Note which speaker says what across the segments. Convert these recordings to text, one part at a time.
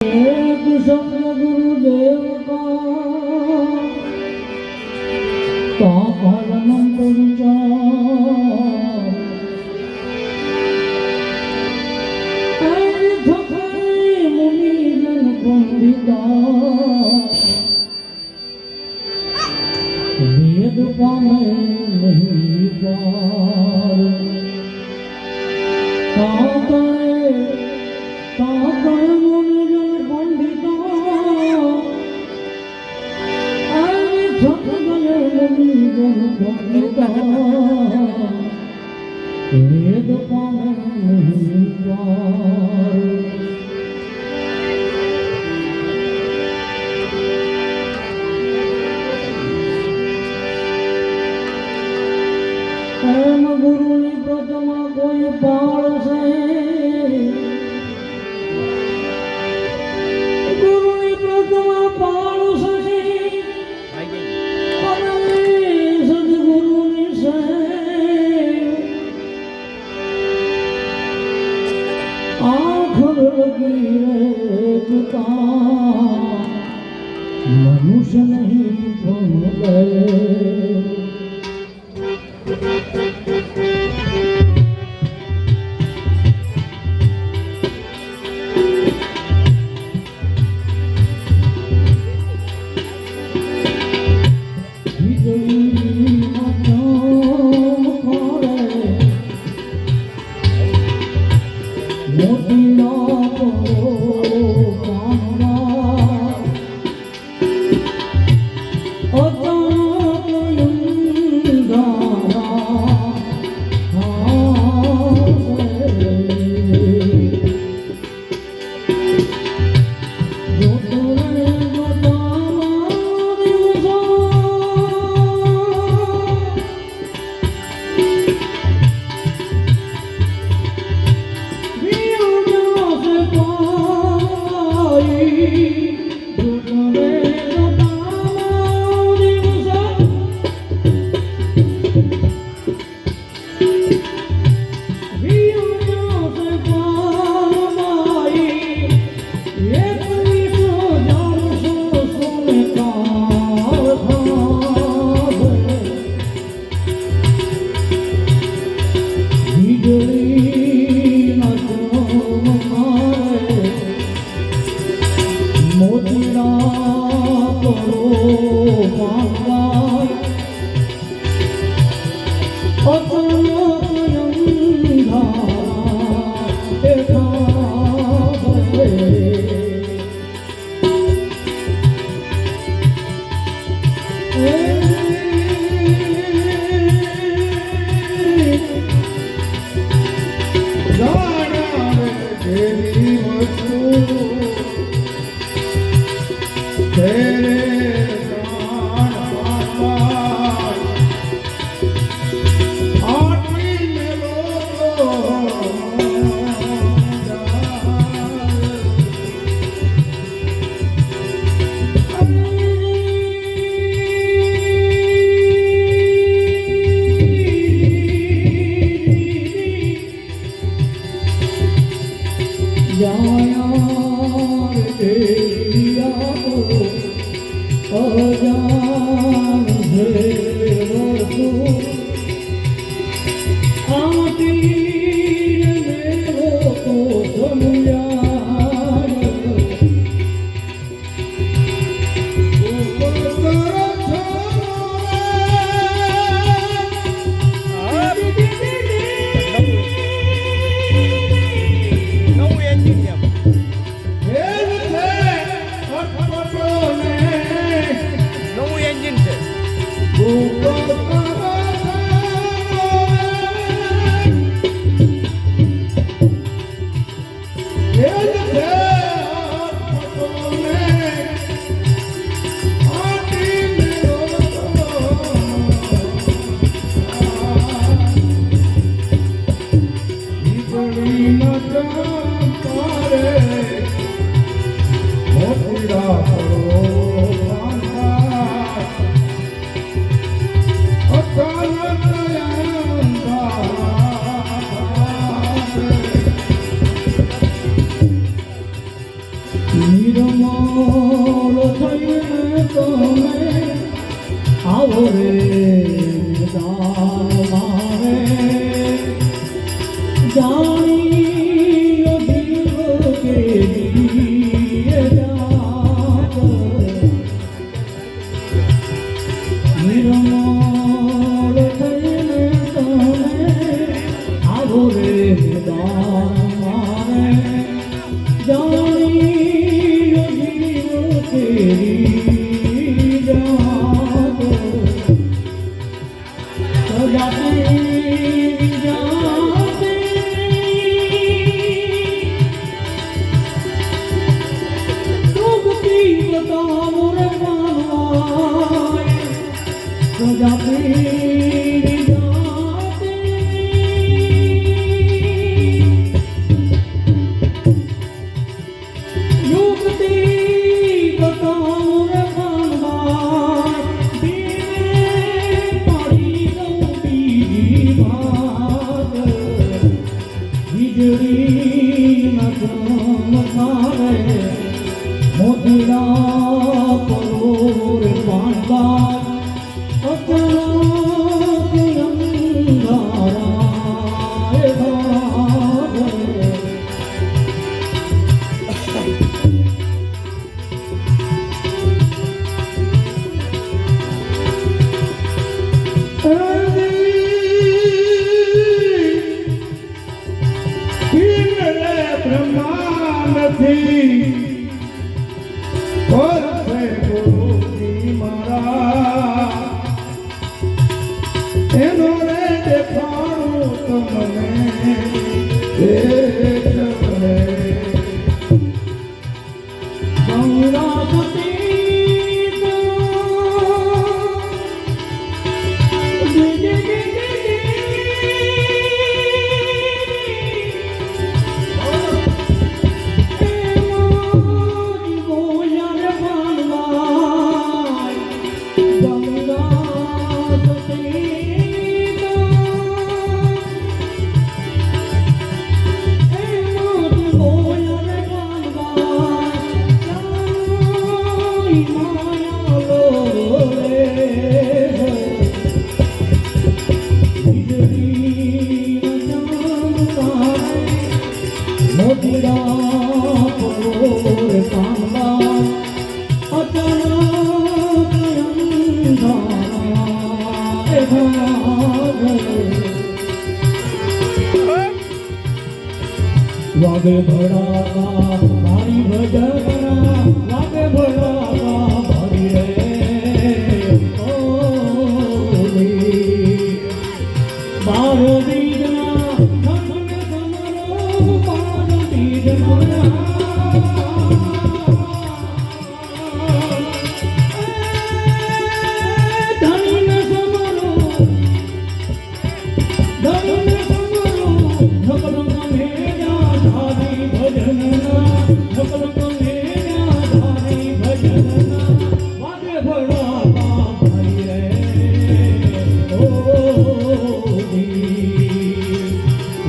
Speaker 1: एक शब्द गुरुदेव का काल मंत्र विचार मुनि जन पंडिता वेद पामे नहीं पार ताकय मुनि जन पंडिता मुनि जन पंडिता वेद पामे नहीं पार एम गुरु ની પ્રથમા કોઈ પાળ છે ગુરુ ની પ્રથમા પાળ છે અને સદગુરુ ની છે આંખ લગી એકતા મનુષ્ય નહીં ભંગે નિર્મળ થઈને તમે આવો રે દાન મારે જાણી જીવ કે જાત નિર્મળ થઈને તમે આવો રે દાન મારે જાણી જીવ કે જાત મોતીડા પરોર પાણબા અચાનક અંધારાએ ભાગે
Speaker 2: બ્રહ્માનથી પરસે ગુરુજી મારા એનો રે દેખાડું તમને તમને
Speaker 1: ગંગાપતિ વાગે ભડાકા મારી ભજના વાગે ભડાકા મારી રે બાર બીજના ધન સમરો બાર બીજના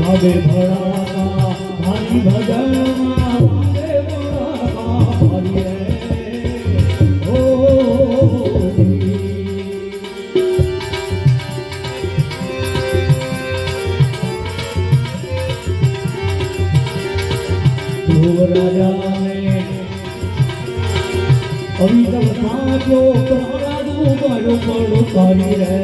Speaker 1: વાગે ભડાકા મારી ભજના વાગે ભડાકા મારી રે રાજાને અવિતમ સાચો પ્રાણું બળું બળું કરી રે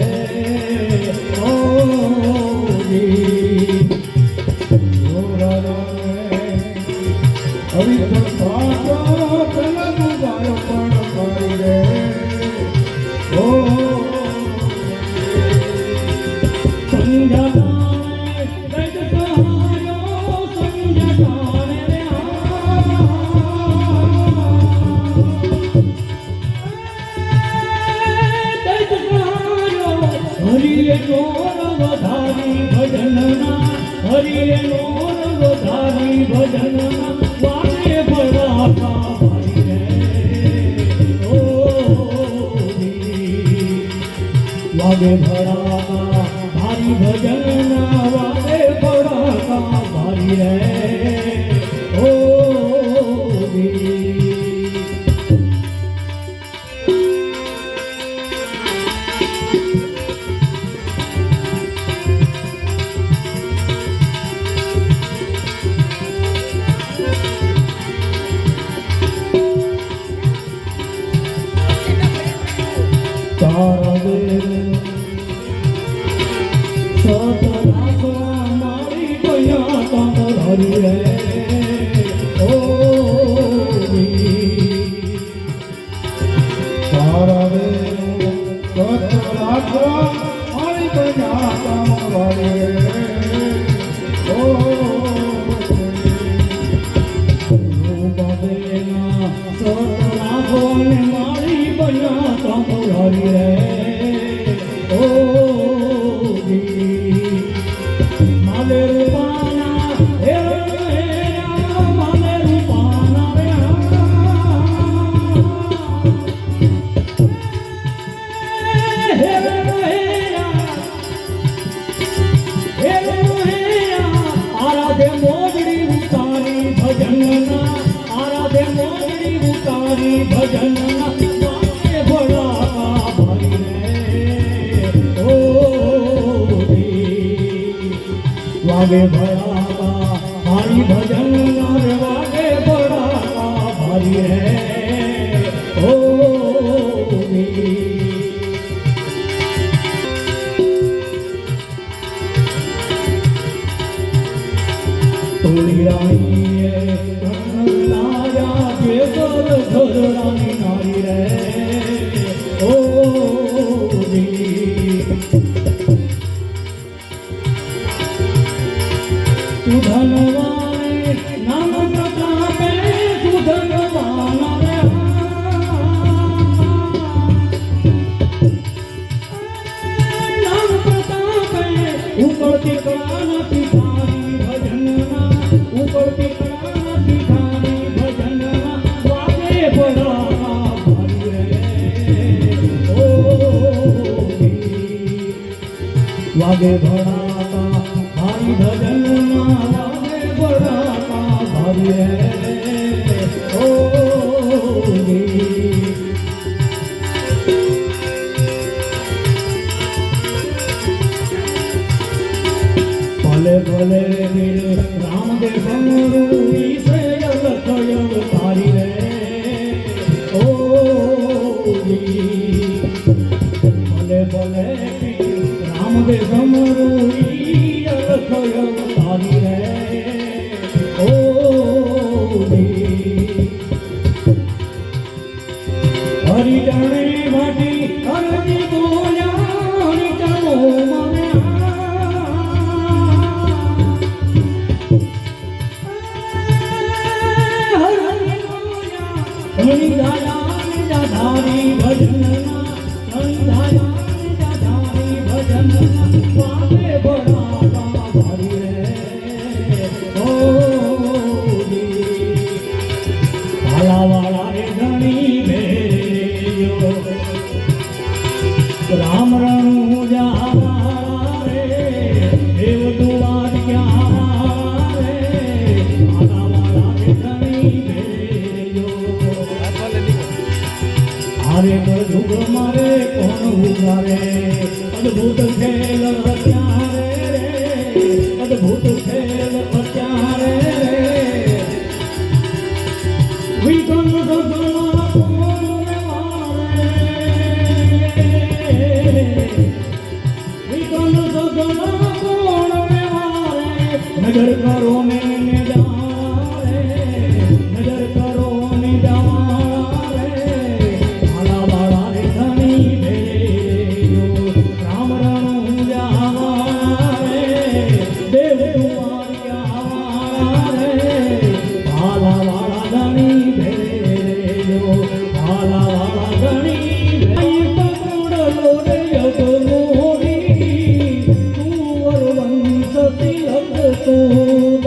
Speaker 1: અવિતમ સાચો પ્રાણું બળું બળું કરી રે હરિએ નોર વધારી ભજનના હરિએ નોર વધારી ભજનના વાગે ભડાકા મારી રે વાગે ભડાકા મારી ભજનના વાગે ભડાકા મારી રે ઓ તારા દેવ સતરાસવા મારી બન્યા તમારી રે ઓ
Speaker 2: તારા દેવ રાખવા મારી બન્યા તમારી ઓ
Speaker 1: બાબેના સતરાસવાને મારી બન્યા તમારી રે ઓ માલે રૂપાના હે માલે રૂપાના રે આરાધે મોજડી ઉતારી ભજનના આરાધે મોજડી ઉતારી ભજનના વાગે ભોળા ભાઈ રે ઓ વાગે ભોળા ભાઈ ભજનના રે વાગે ભોળા ભાઈ રે ઓ તોડી રાણીએ કનૈયા જે ઘર ઘરડાની નારી રે ઓ તું ધનવાને નામ પ્રતાપે તું ધનવાના રે નામ પ્રતાપે ઉપરથી કાનથી તારી ભજનના ઉપરથી કાનથી તારી ભજનના વાગે ભોળા ભાઈ રે ઓ વાગે ભોળા ભાઈ ભજનના વાગે ભોળા ભાઈ રે ઓ ભલે ભલે વીર રામદેવ સમરૂ ઈસે લખય તારી રે ઓ ભલે ભલે વીર રામદેવ સમરૂ ઈ લખય તારી રે ઓ હરી જાણે વાટી હરજી બોલ્યા ચાલો મારે ધણી ધારી ભજનના ધણી ધારી ભજનના વાગે ભોળા ભાઈ રે ઓ ભાલાવાળા રે ધણી ભેર્યો રામ રણુ જા રે દેવ દુવાર ક્યાં રે ભાલાવાળા રે ધણી આરે બધું મારે કોણ ઉગારે અદભુત ખેલ અત્યારે રે અદભુત ખેલ અત્યારે રે વિકન સગલા કોણ મારે વિકન સગલા કોણ મારે નજર કરો ને જારે નજર કરો ને જારે તું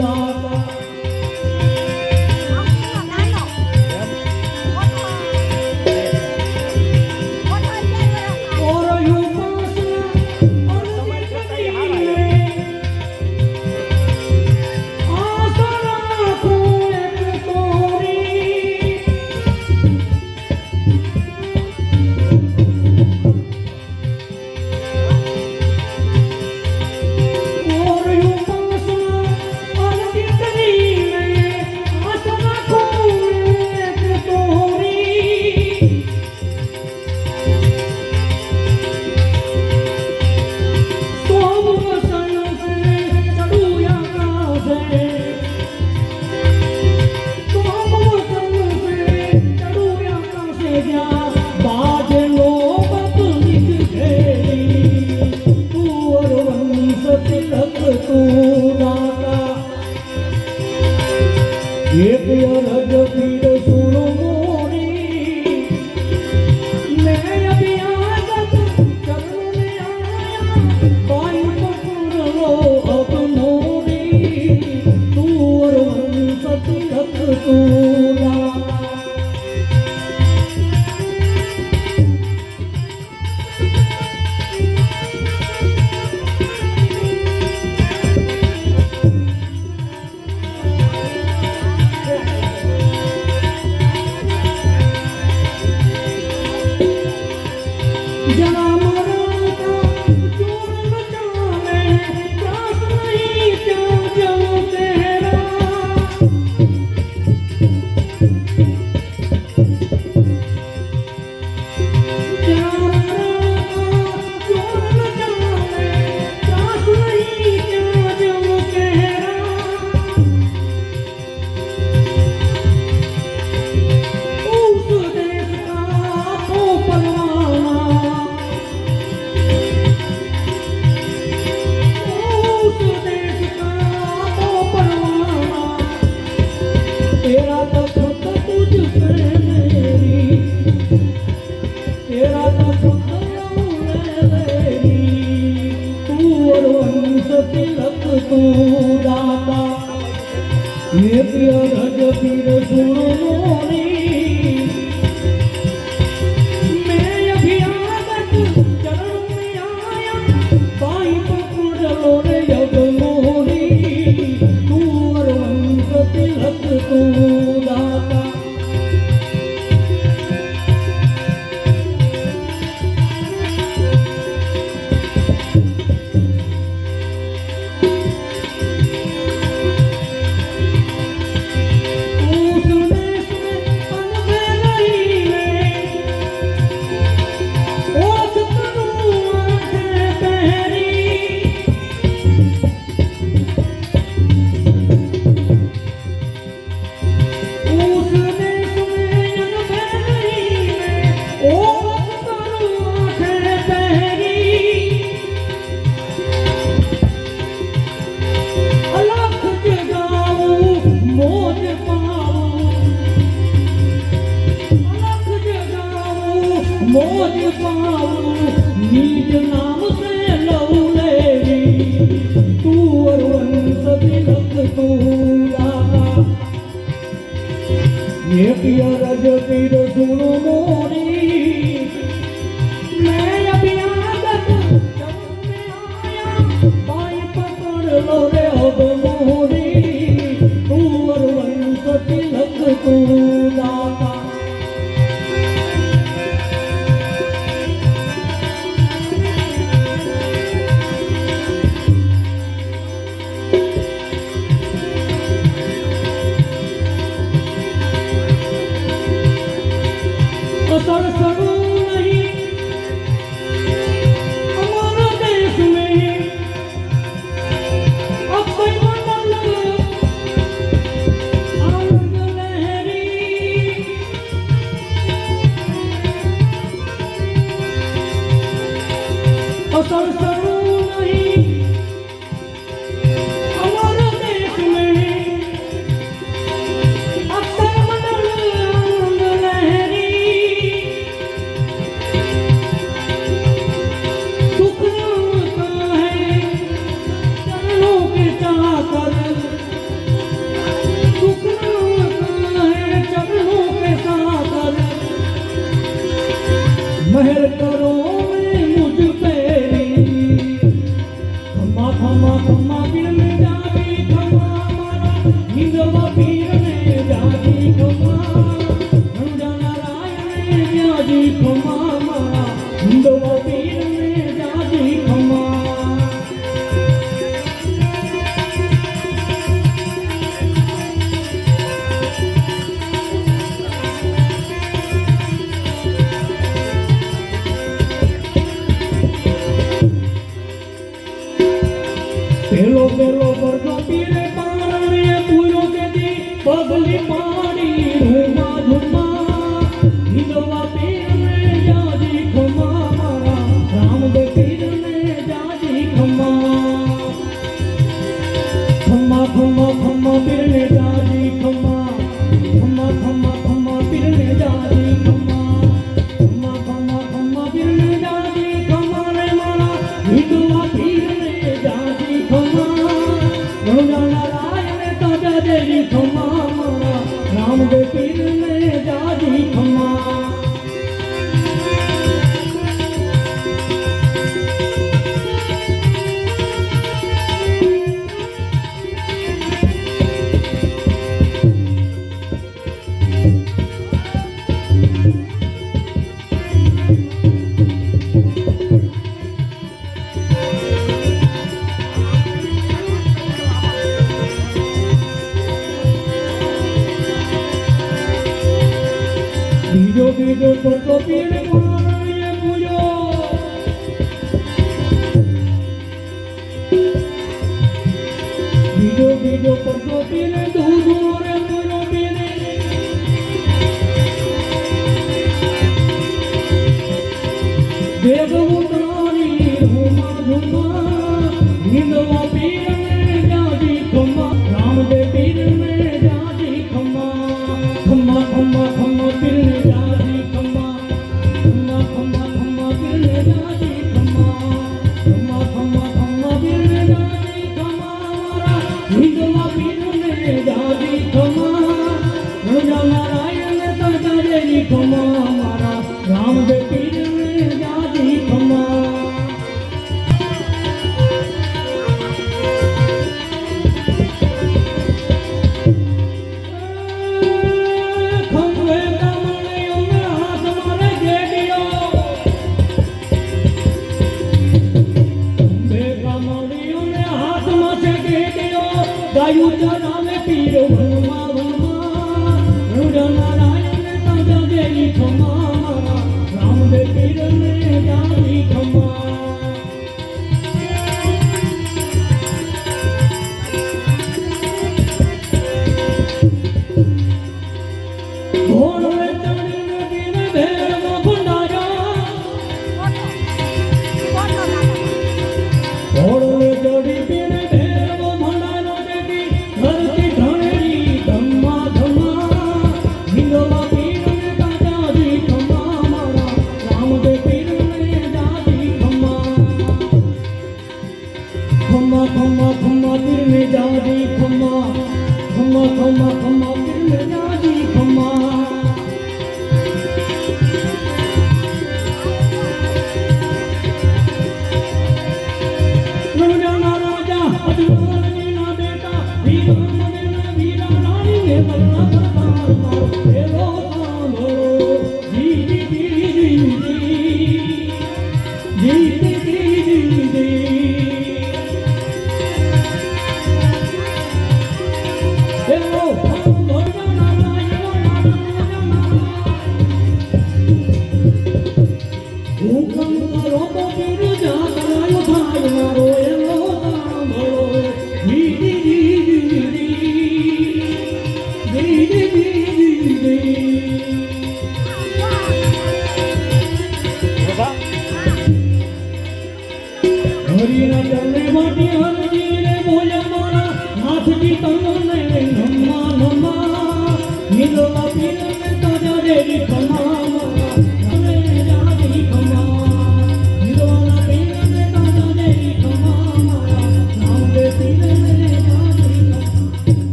Speaker 1: मोज पाऊं निज नाम से लऊ लेवी तू वंश तिलक तू दाता ये पिया रज पीर सुनो मोरी मैं अभी आगत जब में आया बाई पकड़ लो रे अब मोरी तू वंश तिलक तू दाता असर सरू नहीं हमारा देश में अक्षय मंडल आनंद लहरी असर सरू नहीं हमारा देश में अक्षय मंडल आनंद लहरी महर करो मैं मुझ पे खम्मा खम्मा खम्मा पीर में जाती खम्मा मारा हिंदवा पीर ने जाती खम्मा नंदा नारायण ने जाती खम्मा मारा हिंदवा पीर ने जाती खम्मा पेलो पेलो वर्गो पीरे पारणे पूरो के दी बगली पाड़ी धुमा धुमा हिंदवा पीर ने जाजी खम्मा मारा राम दे पीर ने जाजी खम्मा खम्मा खम्मा खम्मा पीर ने जाजी खम्मा खम्मा खम्मा खम्मा पीर ने जाजी खम्मा खम्मा खम्मा खम्मा पीर ने जाजी खम्मा रे मारा हिंदवा पीर ने जाजी खम्मा नंदा नारायण ताजा देवी खम्मा मारा राम दे पीर ने जाजी खम्मा बीजो बीजो तो पीर पारणे पूजो बीजो बीजो तो पीर दूधो